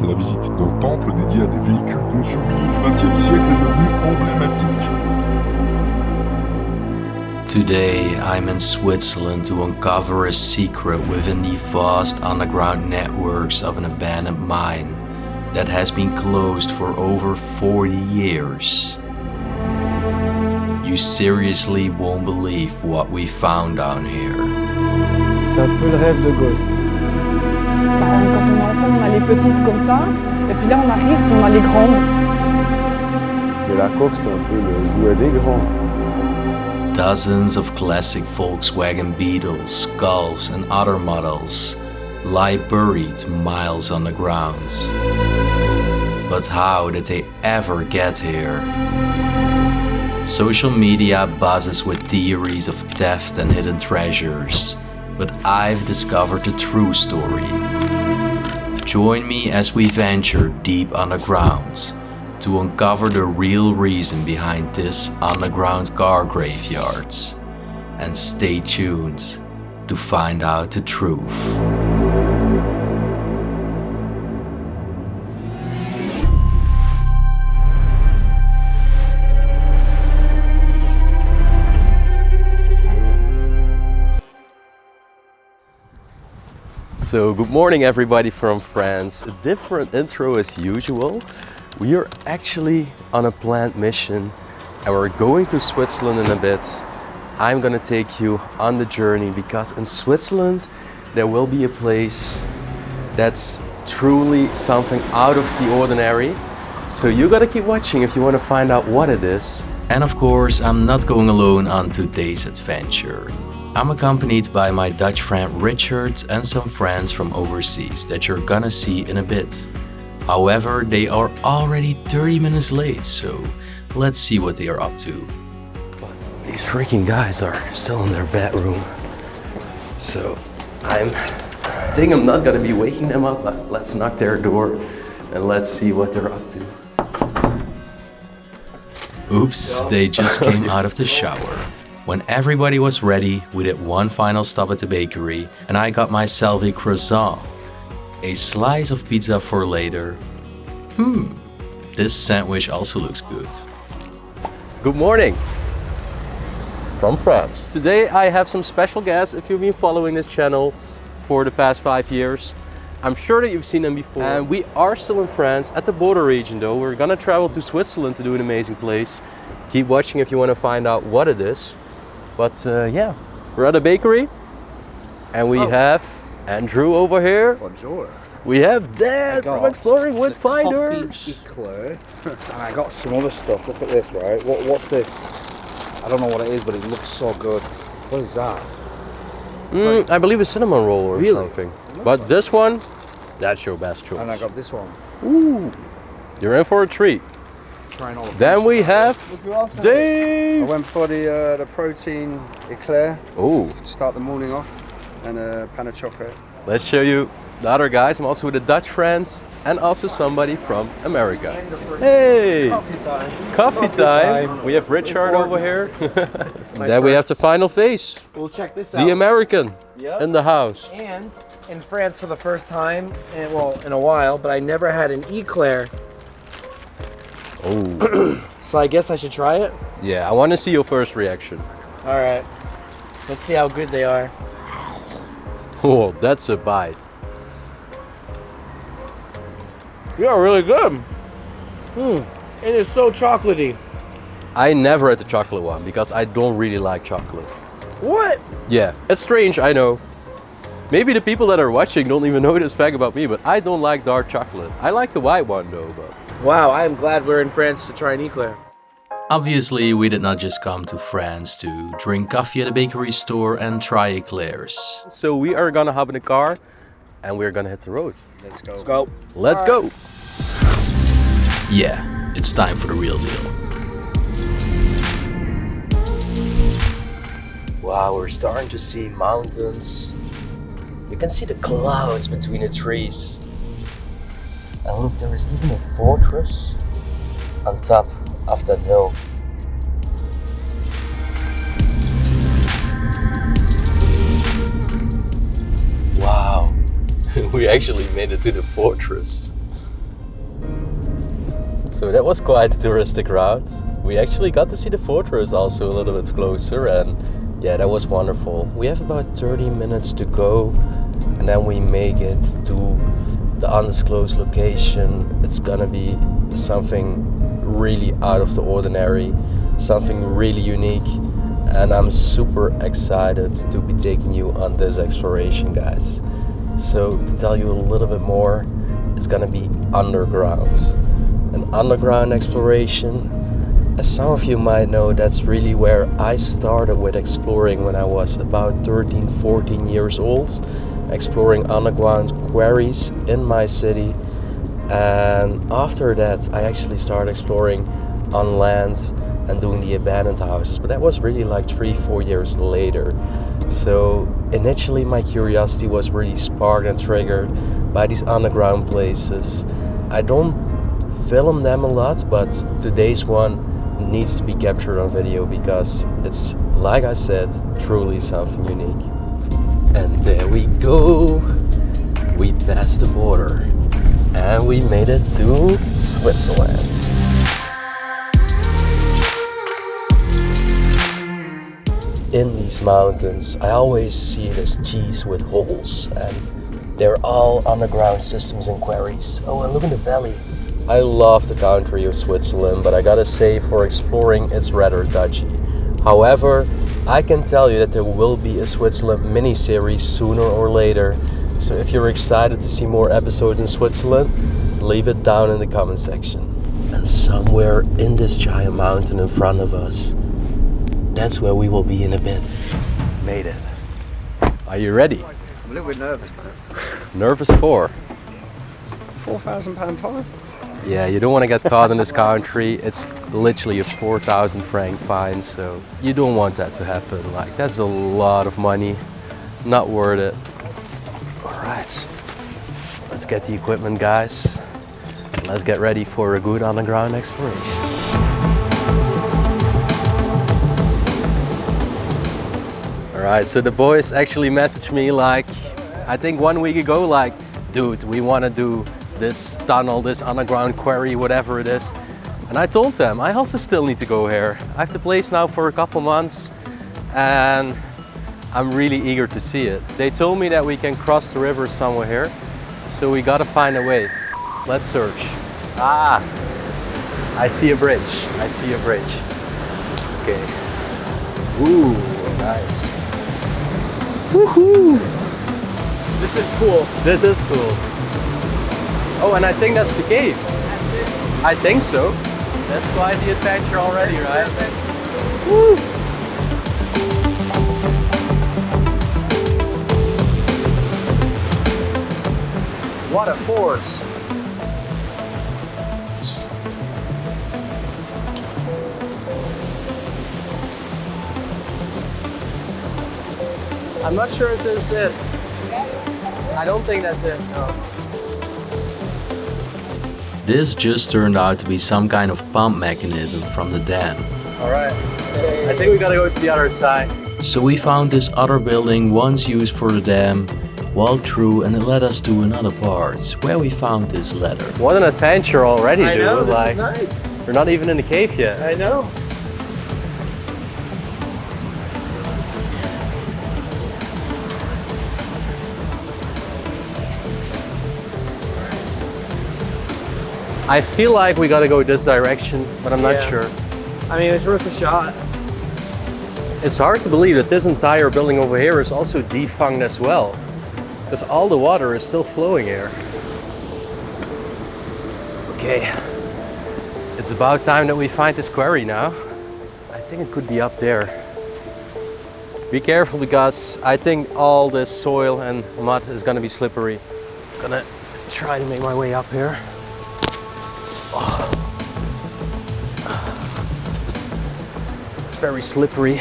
La visite d'un temple dédié à des véhicules conçus au milieu du XXe siècle est devenue emblématique. Today, I'm in Switzerland to uncover a secret within the vast underground networks of an abandoned mine that has been closed for over 40 years. You seriously won't believe what we found down here. C'est un peu le rêve de gosse. Quand on est enfant, on a les petites comme ça, et puis là on arrive, puis on a les grandes. Mais la coque, c'est un peu le jouet des grands. Dozens of classic Volkswagen Beetles, Golfs and other models lie buried miles underground. But how did they ever get here? Social media buzzes with theories of theft and hidden treasures, but I've discovered the true story. Join me as we venture deep underground to uncover the real reason behind this underground car graveyards. And stay tuned to find out the truth. So good morning everybody from France. A different intro as usual. We are actually on a planned mission and we're going to Switzerland in a bit. I'm gonna take you on the journey because in Switzerland there will be a place that's truly something out of the ordinary. So you gotta keep watching if you want to find out what it is. And of course, I'm not going alone on today's adventure. I'm accompanied by my Dutch friend Richard and some friends from overseas that you're gonna see in a bit. However, they are already 30 minutes late, so let's see what they are up to. These freaking guys are still in their bedroom. So I think I'm not gonna be waking them up, but let's knock their door and let's see what they're up to. Oops, they just came out of the shower. When everybody was ready, we did one final stop at the bakery and I got myself a croissant. A slice of pizza for later. This sandwich also looks good. Good morning from France. Today I have some special guests. If you've been following this channel for the past 5 years, I'm sure that you've seen them before. And we are still in France at the border region though. We're gonna travel to Switzerland to do an amazing place. Keep watching if you want to find out what it is. But yeah, we're at a bakery and we have Andrew over here. Bonjour. We have Dad from Exploring with Finders. And I got some other stuff. Look at this, right? What's this? I don't know what it is, but it looks so good. What is that? I believe a cinnamon roll or Really? something. But this one, that's your best choice. And I got this one. Ooh, you're in for a treat. Trying all the Then we have I Dave. went for the protein eclair. Oh, Start the morning off, and a pan of chocolate. let's show you the other guys. I'm also with a Dutch friends and also somebody from America. Hey, coffee time. We have Richard over here. Then we have the final face, Well, check this out. the American Yep. in the house. And in France for the first time, in a while, but I never had an eclair. Oh, So I guess I should try it. yeah. I want to see your first reaction. All right. Let's see how good they are. Oh, that's a bite. Yeah, really good. It is so chocolatey. I never had the chocolate one because I don't really like chocolate. What? Yeah, it's strange, I know. Maybe the people that are watching don't even know this fact about me, but I don't like dark chocolate. I like the white one though, but... Wow, I am glad we're in France to try an eclair. Obviously, we did not just come to France to drink coffee at a bakery store and try eclairs. So we are gonna hop in the car and we're gonna hit the road. Let's go. Let's go. Let's go! Yeah, it's time for the real deal. Wow, we're starting to see mountains. You can see the clouds between the trees. And look, there is even a fortress on top of that hill. Wow, we actually made it to the fortress. So that was quite a touristic route. We actually got to see the fortress also a little bit closer, and yeah, that was wonderful. We have about 30 minutes to go, and then we make it to the undisclosed location. It's gonna be something really out of the ordinary, something really unique, and I'm super excited to be taking you on this exploration, guys. So to tell you a little bit more, it's gonna be underground. An underground exploration. As some of you might know, that's really where I started with exploring when I was about 13, 14 years old, exploring underground quarries in my city. And after that, I actually started exploring on land and doing the abandoned houses, but that was really like 3-4 years later. So initially my curiosity was really sparked and triggered by these underground places. I don't film them a lot, but today's one needs to be captured on video because it's, like I said, truly something unique. And there we go. We passed the border and we made it to Switzerland. In these mountains, I always see this cheese with holes, and they're all underground systems and quarries. Oh, and look in the valley. I love the country of Switzerland, but I gotta say, for exploring, it's rather dodgy. However, I can tell you that there will be a Switzerland mini-series sooner or later. So if you're excited to see more episodes in Switzerland, leave it down in the comment section. And somewhere in this giant mountain in front of us, that's where we will be in a bit. Made it. Are you ready? I'm a little bit nervous, man. Nervous for? £4,000 fine? Yeah, you don't want to get caught in this country. It's literally a 4,000 franc fine, so you don't want that to happen. Like, that's a lot of money. Not worth it. All right, let's get the equipment, guys. Let's get ready for a good underground exploration. Alright, so the boys actually messaged me like, I think 1 week ago, like, dude, we want to do this tunnel, this underground quarry, whatever it is. And I told them, I also still need to go here. I have the place now for a couple months and I'm really eager to see it. They told me that we can cross the river somewhere here, so we gotta find a way. Let's search. Ah, I see a bridge. I see a bridge. Okay. Ooh, nice. Woohoo! This is cool. This is cool. Oh, and I think that's the cave. I think so. That's quite the adventure already, right? Woo! What a force! I'm not sure if this is it. I don't think that's it, no. This just turned out to be some kind of pump mechanism from the dam. Alright, I think we gotta go to the other side. So we found this other building once used for the dam, walked through, and it led us to another part where we found this ladder. What an adventure already, I dude. know, this Like, is nice. we're not even in the cave yet. I know. I feel like we gotta go this direction, but I'm not sure. I mean, it's worth a shot. It's hard to believe that this entire building over here is also defunct as well, because all the water is still flowing here. Okay, it's about time that we find this quarry now. I think it could be up there. Be careful, because I think all this soil and mud is gonna be slippery. I'm gonna try to make my way up here. Oh. It's very slippery.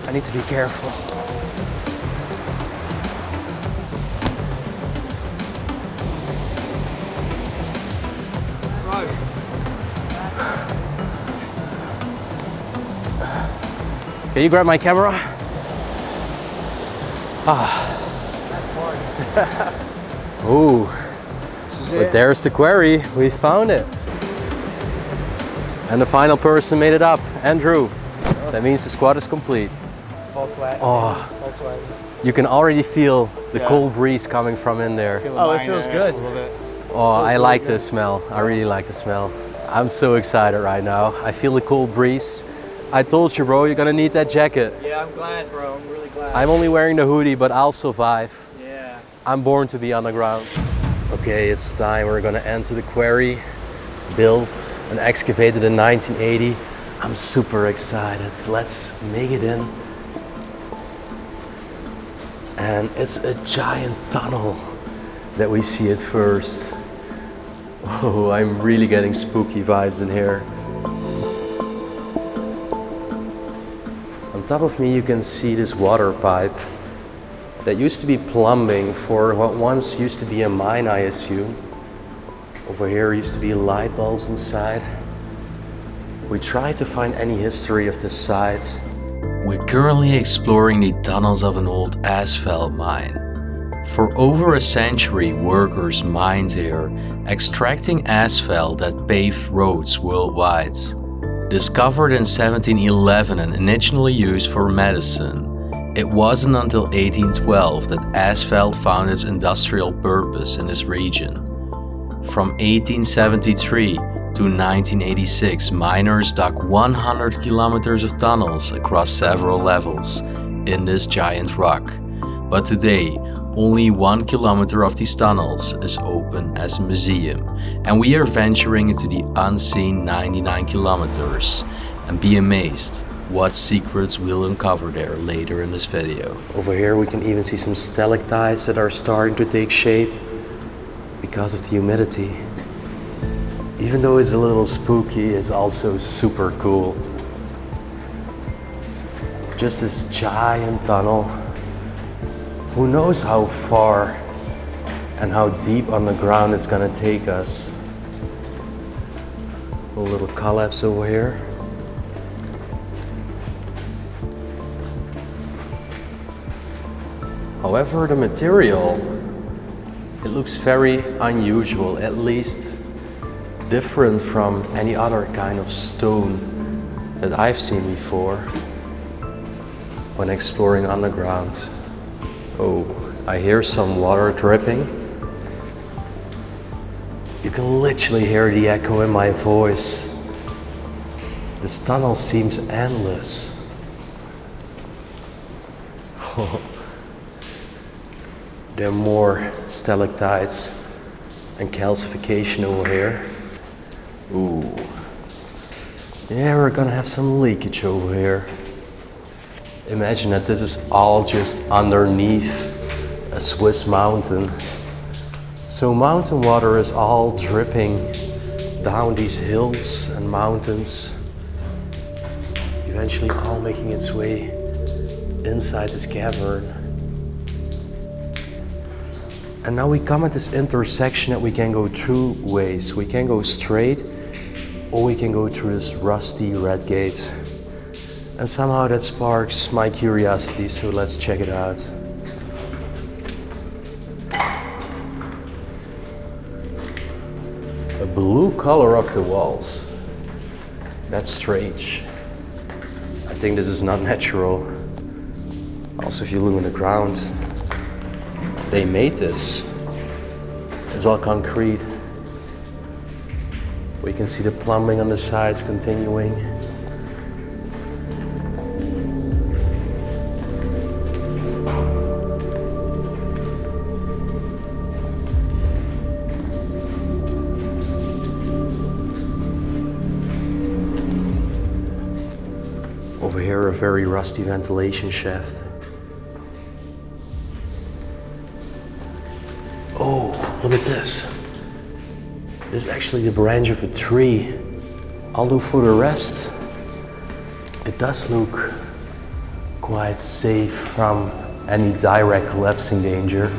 I need to be careful. Can you grab my camera? Ooh, but there's the quarry. We found it. And the final person made it up, Andrew. That means the squad is complete. Volkswagen. Oh, Volkswagen. you can already feel the cold breeze coming from in there. Oh, it feels good. Oh, I like the smell. I really like the smell. I'm so excited right now. I feel the cold breeze. I told you, bro, you're gonna need that jacket. Yeah, I'm glad, bro. I'm really glad. I'm only wearing the hoodie, but I'll survive. Yeah. I'm born to be on the ground. Okay, it's time. We're gonna enter the quarry. Built and excavated in 1980. I'm super excited. Let's make it in. And it's a giant tunnel that we see at first. Oh, I'm really getting spooky vibes in here. On top of me you can see this water pipe that used to be plumbing for what once used to be a mine, I assume. Over here used to be light bulbs inside. We tried to find any history of this site. We're currently exploring the tunnels of an old asphalt mine. For over a century, workers mined here, extracting asphalt that paved roads worldwide. Discovered in 1711 and initially used for medicine, it wasn't until 1812 that asphalt found its industrial purpose in this region. From 1873 to 1986, miners dug 100 kilometers of tunnels across several levels in this giant rock. But today, only 1 kilometer of these tunnels is open as a museum, and we are venturing into the unseen 99 kilometers and be amazed what secrets we'll uncover there later in this video. Over here we can even see some stalactites that are starting to take shape because of the humidity. Even though it's a little spooky, it's also super cool. Just this giant tunnel. Who knows how far and how deep underground it's gonna take us. A little collapse over here. However, the material, it looks very unusual, at least different from any other kind of stone that I've seen before when exploring underground. Oh, I hear some water dripping. You can literally hear the echo in my voice. This tunnel seems endless. There are more stalactites and calcification over here. Ooh. Yeah, we're gonna have some leakage over here. Imagine that this is all just underneath a Swiss mountain. So mountain water is all dripping down these hills and mountains, eventually all making its way inside this cavern. And now we come at this intersection that we can go two ways. We can go straight, or we can go through this rusty red gate. And somehow that sparks my curiosity, so let's check it out. A blue color of the walls. That's strange. I think this is not natural. Also, if you look on the ground, they made this. It's all concrete. We can see the plumbing on the sides continuing. Over here, a very rusty ventilation shaft. Oh, look at this. This is actually the branch of a tree. Although for the rest, it does look quite safe from any direct collapsing danger.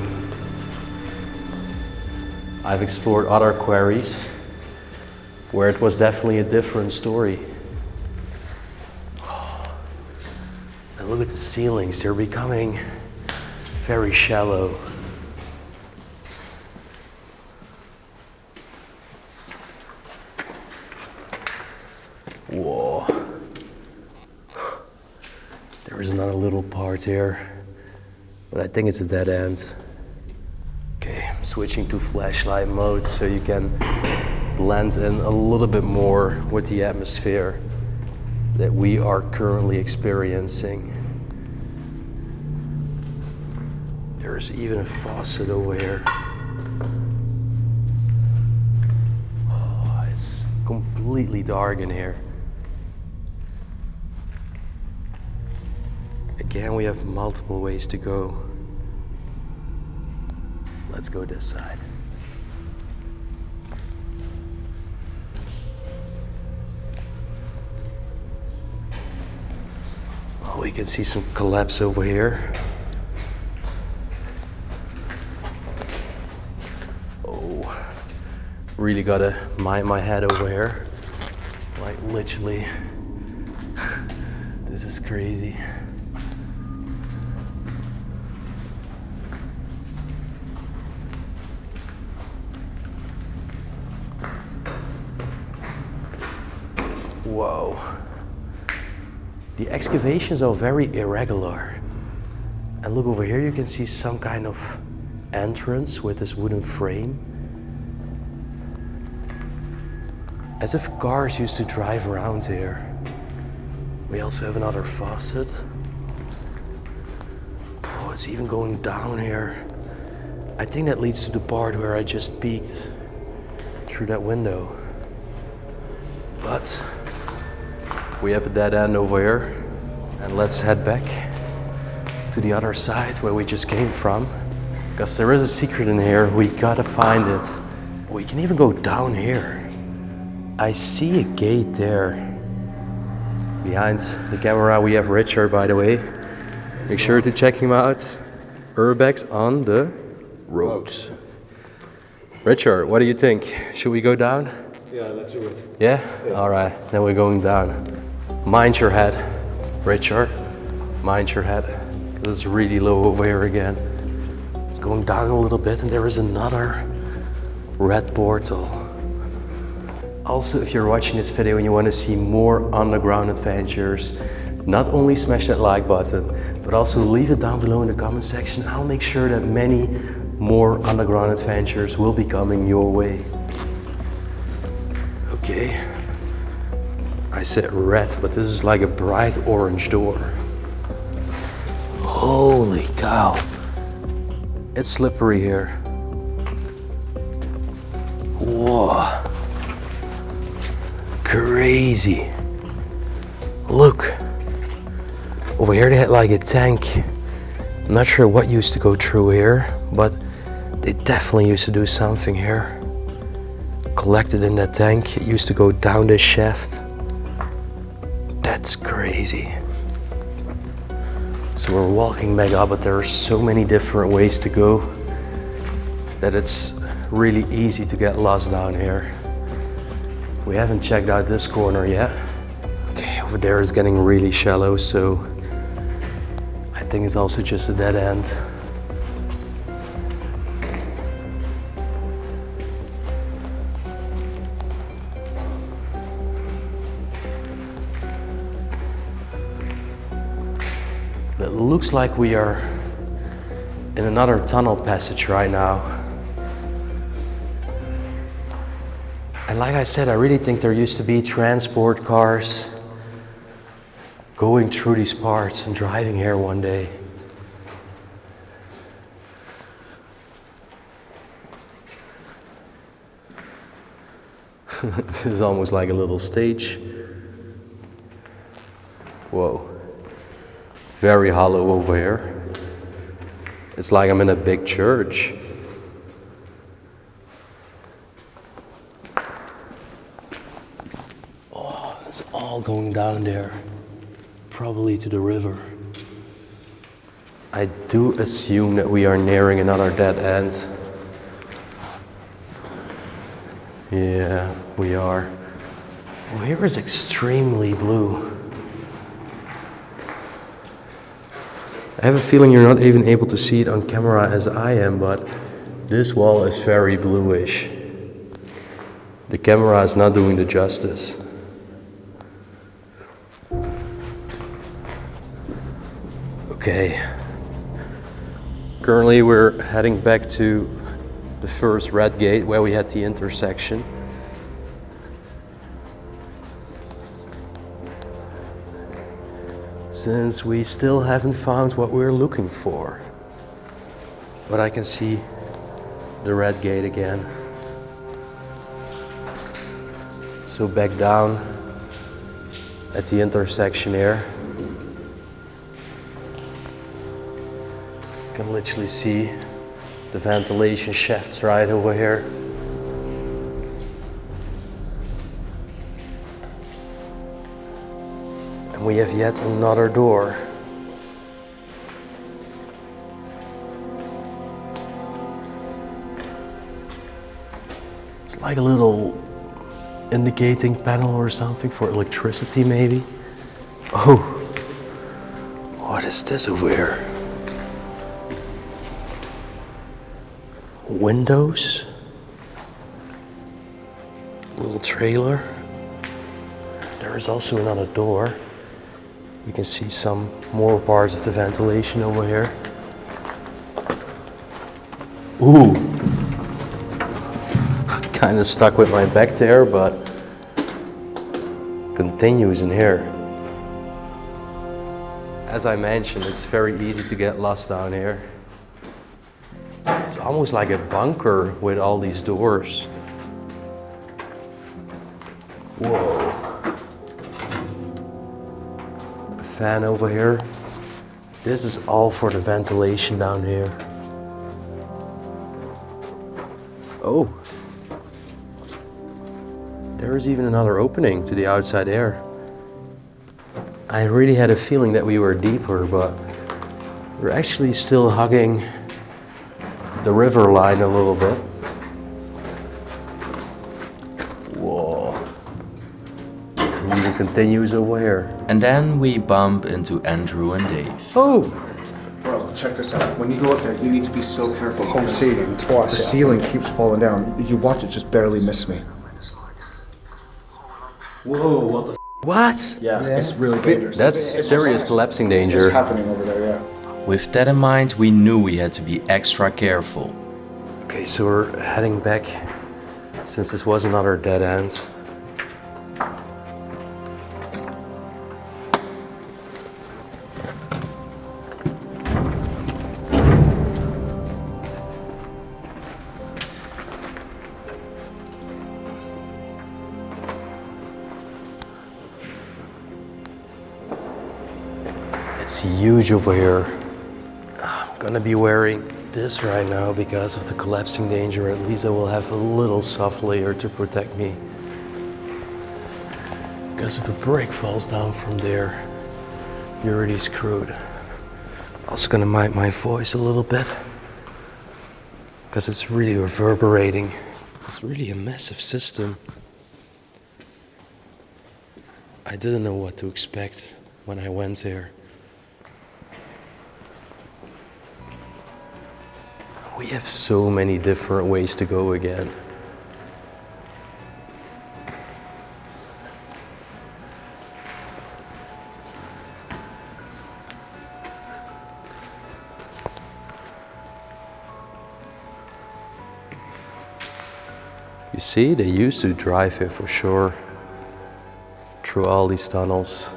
I've explored other quarries where it was definitely a different story. And look at the ceilings, they're becoming very shallow. there's another little part here, but I think it's a dead end. Okay, I'm switching to flashlight mode so you can blend in a little bit more with the atmosphere that we are currently experiencing. There's even a faucet over here. Oh, it's completely dark in here. Again, we have multiple ways to go. Let's go this side. Oh, we can see some collapse over here. Oh, really gotta mind my head over here. Like literally, this is crazy. Whoa. The excavations are very irregular. And look over here, you can see some kind of entrance with this wooden frame. As if cars used to drive around here. We also have another faucet. Oh, it's even going down here. I think that leads to the part where I just peeked through that window. But we have a dead end over here, and let's head back to the other side where we just came from, because there is a secret in here. We gotta find it. We can even go down here. I see a gate there. Behind the camera we have Richard, by the way. Make sure to check him out. Urbex on the road. Richard, what do you think? Should we go down? Yeah, let's do it. Yeah? All right, then we're going down. Mind your head, Richard. Mind your head. It's really low over here again. It's going down a little bit, and there is another red portal. Also, if you're watching this video and you want to see more underground adventures, not only smash that like button, but also leave it down below in the comment section. I'll make sure that many more underground adventures will be coming your way. Okay. I said red, but this is like a bright orange door. Holy cow. It's slippery here. Whoa. Crazy. Look. Over here they had like a tank. I'm not sure what used to go through here, but they definitely used to do something here. Collected in that tank. It used to go down this shaft. That's crazy. So we're walking back up, but there are so many different ways to go that it's really easy to get lost down here. We haven't checked out this corner yet. Okay, over there is getting really shallow, so I think it's also just a dead end. It looks like we are in another tunnel passage right now. And like I said, I really think there used to be transport cars going through these parts and driving here one day. This is almost like a little stage. Whoa. Very hollow over here. It's like I'm in a big church. Oh, it's all going down there. Probably to the river. I do assume that we are nearing another dead end. Yeah, we are. Over here is extremely blue. I have a feeling you're not even able to see it on camera as I am, but this wall is very bluish. The camera is not doing the justice. Okay. Currently we're heading back to the first red gate where we had the intersection. Since we still haven't found what we're looking for. But I can see the red gate again. So back down at the intersection here. You can literally see the ventilation shafts right over here. And we have yet another door. It's like a little indicating panel or something for electricity maybe. Oh, what is this over here? Windows, little trailer. There is also another door. You can see some more parts of the ventilation over here. Ooh, kind of stuck with my back there, but continues in here. As I mentioned, it's very easy to get lost down here. It's almost like a bunker with all these doors. Whoa. A fan over here. This is all for the ventilation down here. Oh. There is even another opening to the outside air. I really had a feeling that we were deeper, but we're actually still hugging the river line a little bit. Whoa. And even continues over here. And then we bump into Andrew and Dave. Oh! Bro, check this out. When you go up there, you need to be so careful. Home seating, twice. The ceiling keeps falling down. You watch it just barely miss me. Whoa, what the What? Yeah, it's really dangerous. That's serious collapsing danger. It's happening over there, yeah. With that in mind, we knew we had to be extra careful. Okay, so we're heading back since this was another dead end. It's huge over here. I'm gonna be wearing this right now because of the collapsing danger. At least I will have a little soft layer to protect me. Because if the brake falls down from there, you're already screwed. Also gonna mic my voice a little bit because it's really reverberating. It's really a massive system. I didn't know what to expect when I went there. We have so many different ways to go again. You see, they used to drive here for sure, through all these tunnels.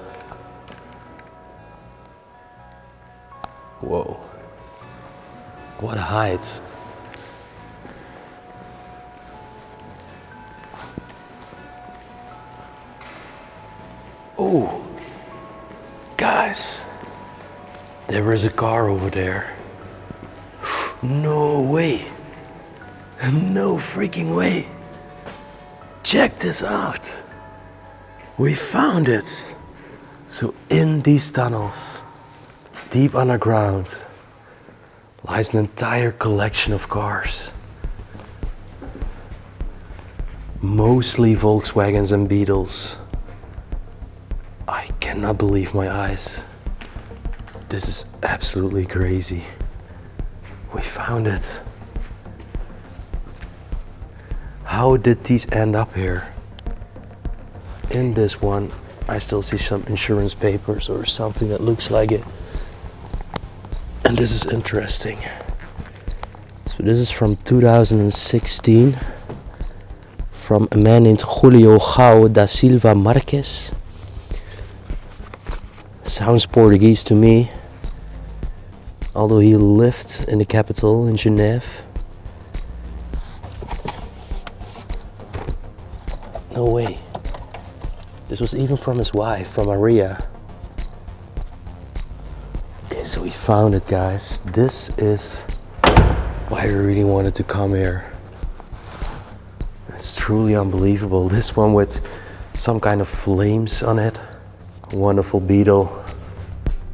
Whoa. What a height. Oh, guys, there is a car over there. No way. No freaking way. Check this out. We found it. So in these tunnels, deep underground, lies an entire collection of cars. Mostly Volkswagens and Beetles. I cannot believe my eyes. This is absolutely crazy. We found it. How did these end up here? In this one, I still see some insurance papers or something that looks like it. And this is interesting. So this is from 2016 from a man named 𝗦𝘁cie𝗿𝗆𝗶. Sounds Portuguese to me, although he lived in the capital in Geneva. No way. This was even from his wife, from Maria. Okay, so we found it, guys. This is why we really wanted to come here. It's truly unbelievable. This one with some kind of flames on it. Wonderful Beetle.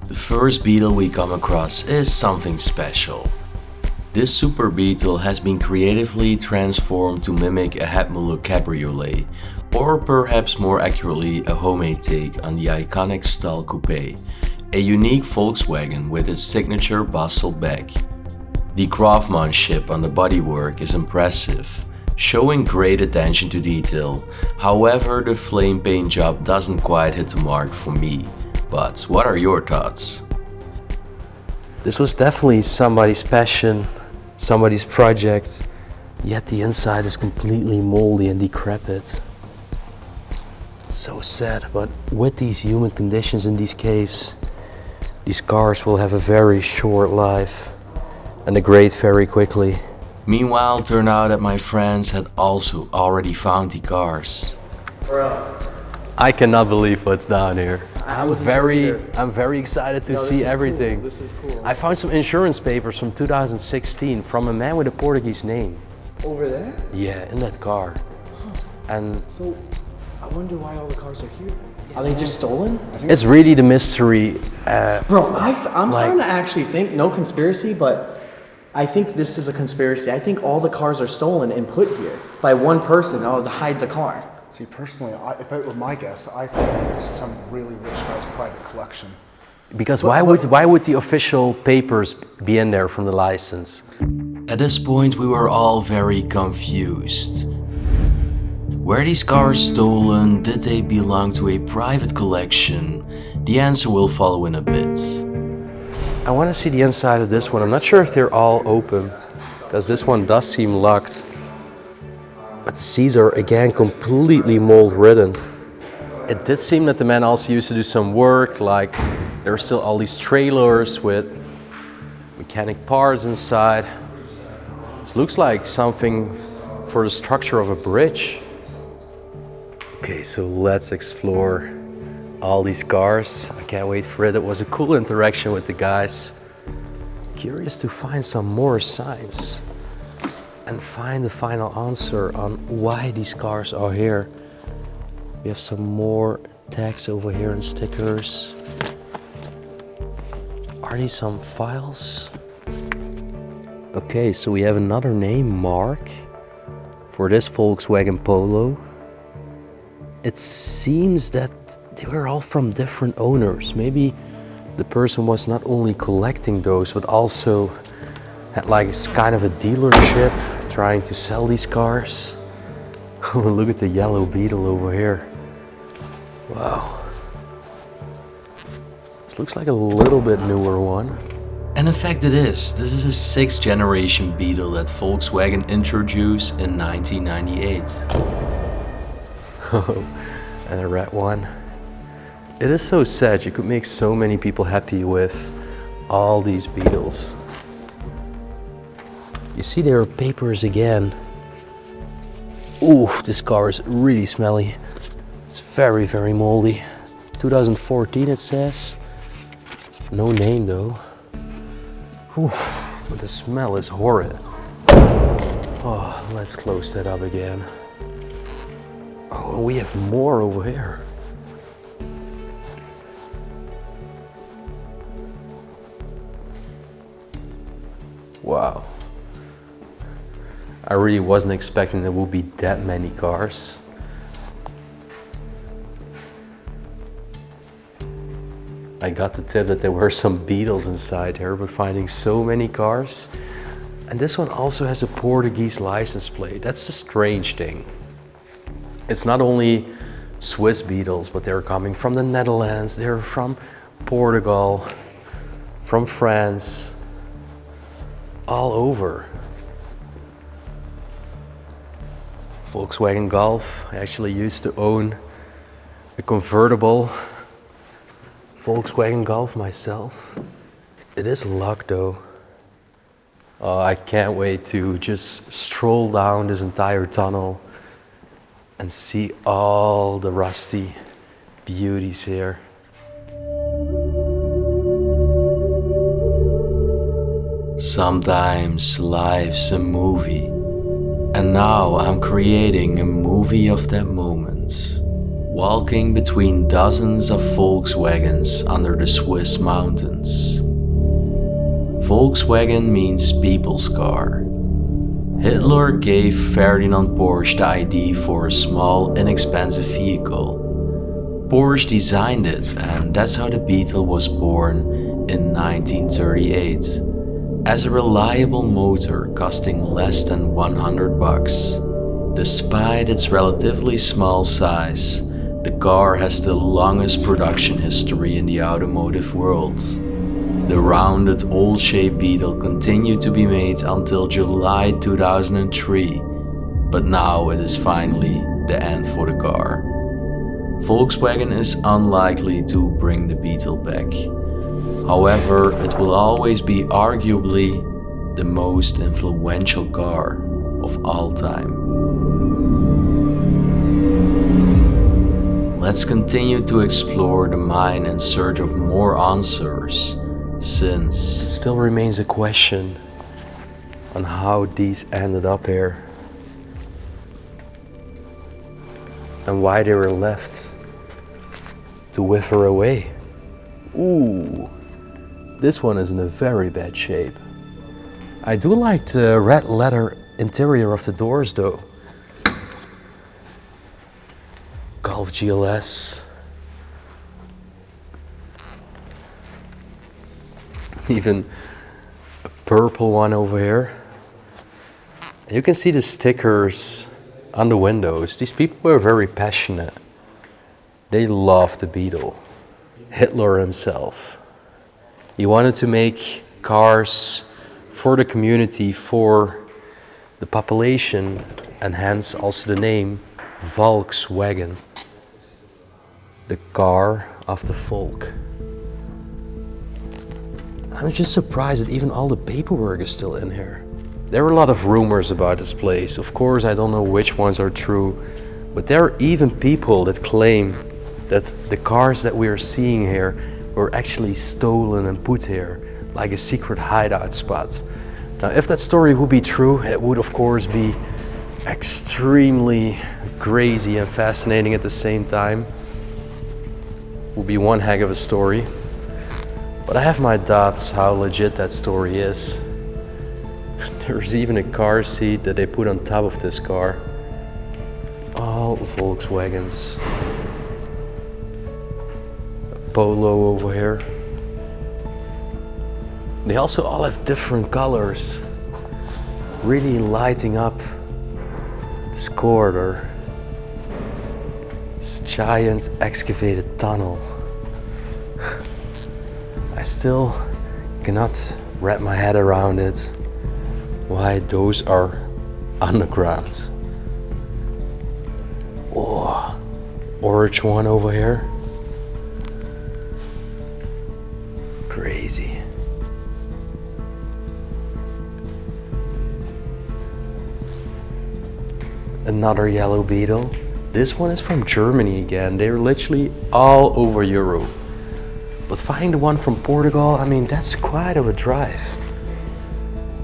The first Beetle we come across is something special. This super Beetle has been creatively transformed to mimic a 𝗦𝘁cie cabriolet, or perhaps more accurately a homemade take on the iconic style coupe, a unique Volkswagen with its signature bustle back. The craftsmanship on the bodywork is impressive, showing great attention to detail. However, the flame paint job doesn't quite hit the mark for me. But what are your thoughts? This was definitely somebody's passion, somebody's project, yet the inside is completely moldy and decrepit. It's so sad, but with these humid conditions in these caves, these cars will have a very short life and degrade very quickly. Meanwhile, it turned out that my friends had also already found the cars. Bro. I cannot believe what's down here. I'm very excited to see everything. Cool. This is cool. I found some insurance papers from 2016 from a man with a Portuguese name. Over there? Yeah, in that car. And So, I wonder why all the cars are here. Are they just stolen? it's really the mystery. Bro, I'm starting to actually think, no conspiracy, but I think this is a conspiracy. I think all the cars are stolen and put here by one person to hide the car. See, personally, if it were my guess, I think that this is some really rich guy's private collection. Because why would the official papers be in there from the license? At this point, we were all very confused. Were these cars stolen? Did they belong to a private collection? The answer will follow in a bit. I want to see the inside of this one. I'm not sure if they're all open, because this one does seem locked. But the seats are again completely mold ridden. It did seem that the man also used to do some work, like there are still all these trailers with mechanic parts inside. This looks like something for the structure of a bridge. Okay, so let's explore all these cars. I can't wait for it. It was a cool interaction with the guys. Curious to find some more signs and find the final answer on why these cars are here. We have some more tags over here and stickers. Are these some files? Okay, so we have another name, Mark, for this Volkswagen Polo. It seems that they were all from different owners. Maybe the person was not only collecting those, but also had like kind of a dealership trying to sell these cars. Look at the yellow Beetle over here. Wow. This looks like a little bit newer one. And in fact it is. This is a 6th generation Beetle that Volkswagen introduced in 1998. And a red one. It is so sad. You could make so many people happy with all these Beetles. You see there are papers again. Ooh, this car is really smelly. It's very, very moldy. 2014 it says. No name though. Ooh, but the smell is horrid. Oh, let's close that up again. Oh, we have more over here. Wow. I really wasn't expecting there would be that many cars. I got the tip that there were some Beetles inside here, but finding so many cars. And this one also has a Portuguese license plate. That's the strange thing. It's not only Swiss Beetles, but they're coming from the Netherlands, they're from Portugal, from France. all over. Volkswagen Golf. I actually used to own a convertible Volkswagen Golf myself. It is locked though. Oh, I can't wait to just stroll down this entire tunnel and see all the rusty beauties here. Sometimes life's a movie, and now I'm creating a movie of that moment. Walking between dozens of Volkswagens under the Swiss mountains. Volkswagen means people's car. Hitler gave Ferdinand Porsche the idea for a small, inexpensive vehicle. Porsche designed it, and that's how the Beetle was born in 1938. As a reliable motor costing less than $100. Despite its relatively small size, the car has the longest production history in the automotive world. The rounded, old-shaped Beetle continued to be made until July 2003, but now it is finally the end for the car. Volkswagen is unlikely to bring the Beetle back. However, it will always be arguably the most influential car of all time. Let's continue to explore the mind in search of more answers, since it still remains a question on how these ended up here and why they were left to wither away. Ooh, this one is in a very bad shape. I do like the red leather interior of the doors though. Golf GLS. Even a purple one over here. You can see the stickers on the windows. These people were very passionate. They loved the Beetle. Hitler himself. He wanted to make cars for the community, for the population, and hence also the name Volkswagen. The car of the folk. I'm just surprised that even all the paperwork is still in here. There are a lot of rumors about this place. Of course, I don't know which ones are true, but there are even people that claim that the cars that we are seeing here were actually stolen and put here, like a secret hideout spot. Now, if that story would be true, it would of course be extremely crazy and fascinating at the same time. Would be one heck of a story. But I have my doubts how legit that story is. There's even a car seat that they put on top of this car. All Volkswagens. A Polo over here. They also all have different colors, really lighting up this corridor. This giant excavated tunnel. I still cannot wrap my head around it, why those are underground. Oh, orange one over here. Crazy. Another yellow Beetle. This one is from Germany again. They're literally all over Europe. But finding the one from Portugal, I mean, that's quite of a drive.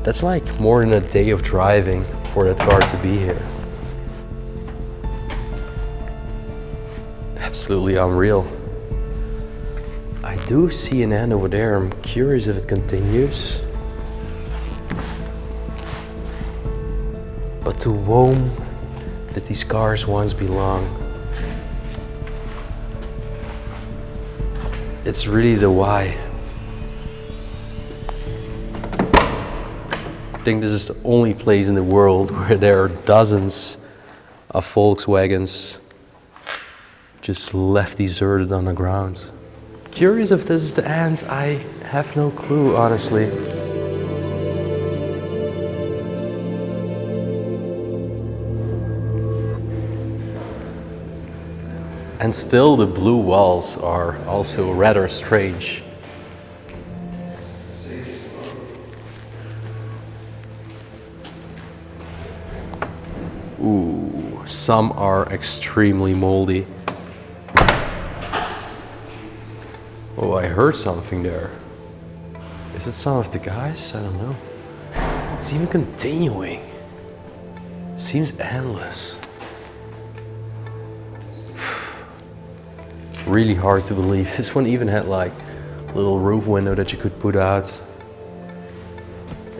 That's like more than a day of driving for that car to be here. Absolutely unreal. I do see an end over there. I'm curious if it continues. But to whom did these cars once belong? It's really the why. I think this is the only place in the world where there are dozens of Volkswagens just left deserted on the ground. Curious if this is the end, I have no clue, honestly. And still the blue walls are also rather strange. Ooh, some are extremely moldy. Oh, I heard something there. Is it some of the guys? I don't know. It's even continuing. It seems endless. Really hard to believe. This one even had like a little roof window that you could put out.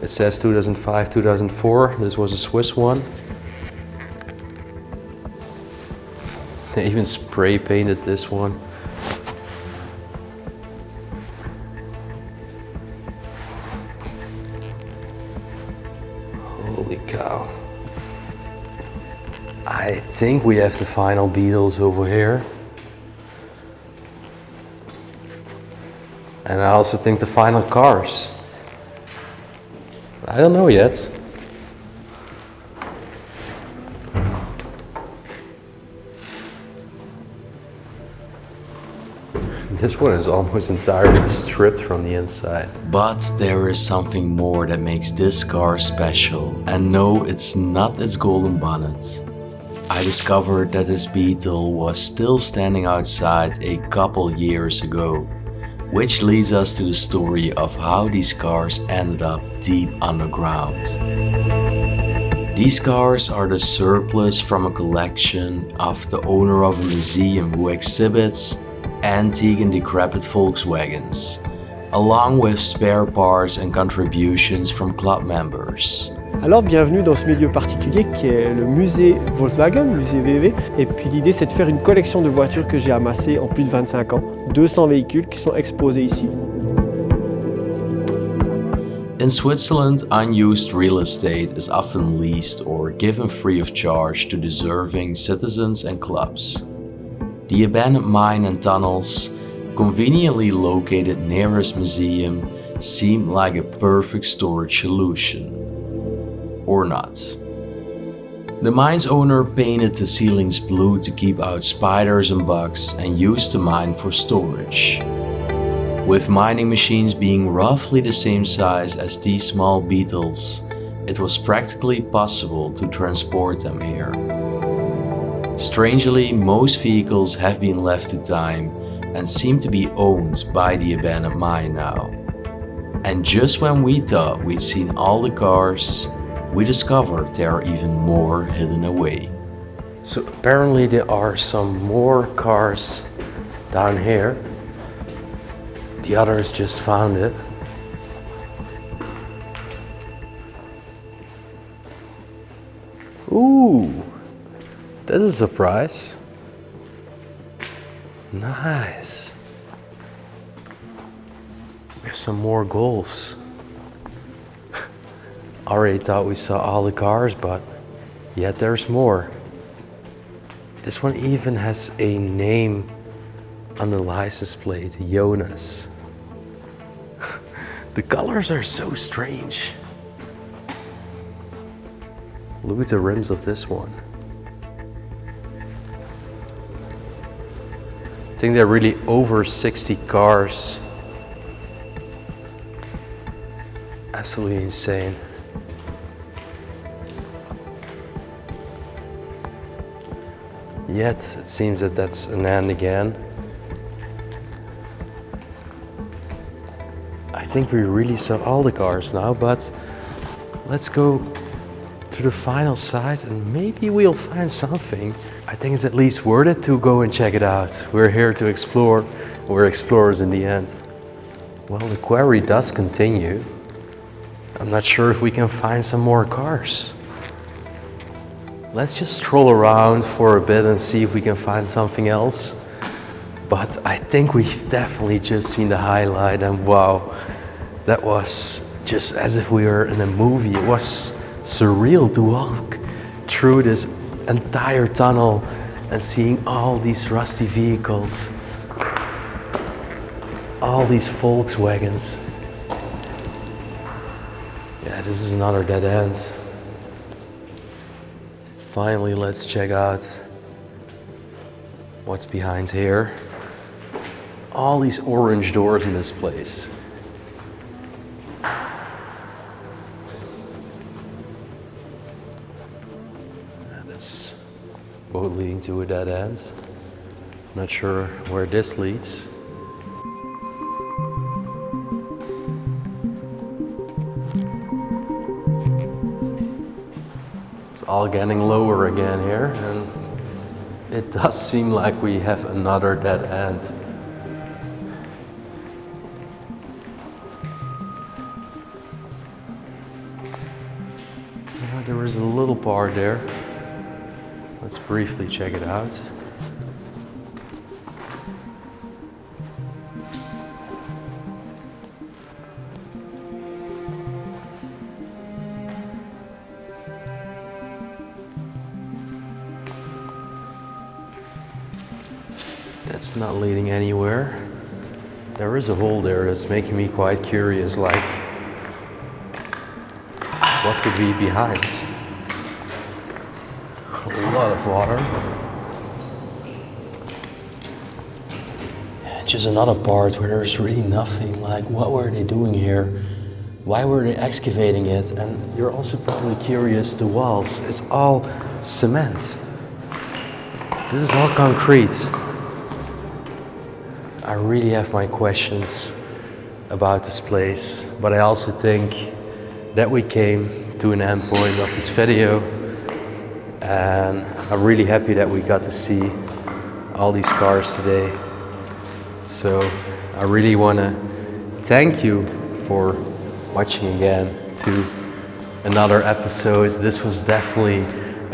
It says 2005, 2004. This was a Swiss one. They even spray painted this one. Holy cow. I think we have the final Beetles over here. And I also think the final cars. I don't know yet. This one is almost entirely stripped from the inside. But there is something more that makes this car special. And no, it's not its golden bonnet. I discovered that this Beetle was still standing outside a couple years ago. Which leads us to the story of how these cars ended up deep underground. These cars are the surplus from a collection of the owner of a museum who exhibits antique and decrepit Volkswagens, along with spare parts and contributions from club members. Alors bienvenue dans ce milieu particulier qui est le musée Volkswagen, musée VW. Et puis l'idée c'est de faire une collection de voitures que j'ai amassées en plus de 25 ans. 200 véhicules qui sont exposés ici. In Switzerland, unused real estate is often leased or given free of charge to deserving citizens and clubs. The abandoned mine and tunnels, conveniently located nearest museum, seemed like a perfect storage solution. Or not. The mine's owner painted the ceilings blue to keep out spiders and bugs and used the mine for storage. With mining machines being roughly the same size as these small Beetles, it was practically possible to transport them here. Strangely, most vehicles have been left to time and seem to be owned by the abandoned mine now. And just when we thought we'd seen all the cars, we discovered there are even more hidden away. So apparently there are some more cars down here. The others just found it. Ooh, that's a surprise. Nice. We have some more Golfs. Already thought we saw all the cars, but yet there's more. This one even has a name on the license plate, Jonas. The colors are so strange. Look at the rims of this one. I think they're really over 60 cars. Absolutely insane. Yet it seems that that's an end again. I think we really saw all the cars now, but let's go to the final side and maybe we'll find something. I think it's at least worth it to go and check it out. We're here to explore. We're explorers in the end. Well, the quarry does continue. I'm not sure if we can find some more cars. Let's just stroll around for a bit and see if we can find something else. But I think we've definitely just seen the highlight, and wow, that was just as if we were in a movie. It was surreal to walk through this entire tunnel and seeing all these rusty vehicles, all these Volkswagens. Yeah, this is another dead end. Finally, let's check out what's behind here. All these orange doors in this place. That's both leading to a dead end. Not sure where this leads. It's all getting lower again here, and it does seem like we have another dead end. There is a little part there. Let's briefly check it out. That's not leading anywhere. There is a hole there that's making me quite curious, like what could be behind? A lot of water. And just another part where there's really nothing, like what were they doing here? Why were they excavating it? And you're also probably curious, the walls, it's all cement. This is all concrete. I really have my questions about this place, but I also think that we came to an end point of this video, and I'm really happy that we got to see all these cars today. So I really want to thank you for watching again to another episode. This was definitely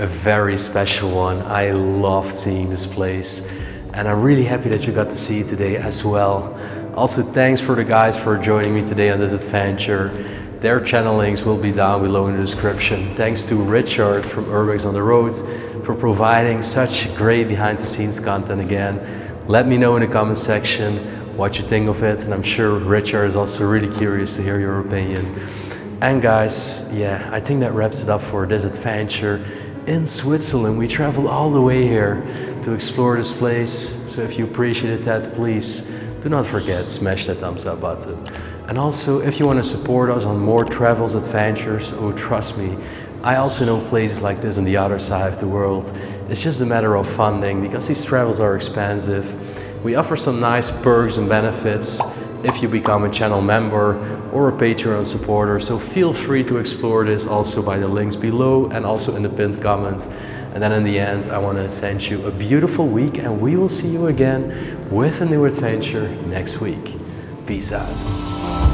a very special one. I loved seeing this place, and I'm really happy that you got to see it today as well. Also, thanks for the guys for joining me today on this adventure. Their channel links will be down below in the description. Thanks to Richard from urbex on the road for providing such great behind the scenes content again. Let me know in the comment section what you think of it, and I'm sure Richard is also really curious to hear your opinion. And guys, yeah, I think that wraps it up for this adventure in Switzerland. We traveled all the way here to explore this place, so if you appreciated that, please do not forget, smash that thumbs up button. And also, if you want to support us on more travels, adventures, oh trust me, I also know places like this on the other side of the world. It's just a matter of funding, because these travels are expensive. We offer some nice perks and benefits if you become a channel member or a Patreon supporter, so feel free to explore this also by the links below and also in the pinned comments. And then in the end, I want to send you a beautiful week, and we will see you again with a new adventure next week. Peace out.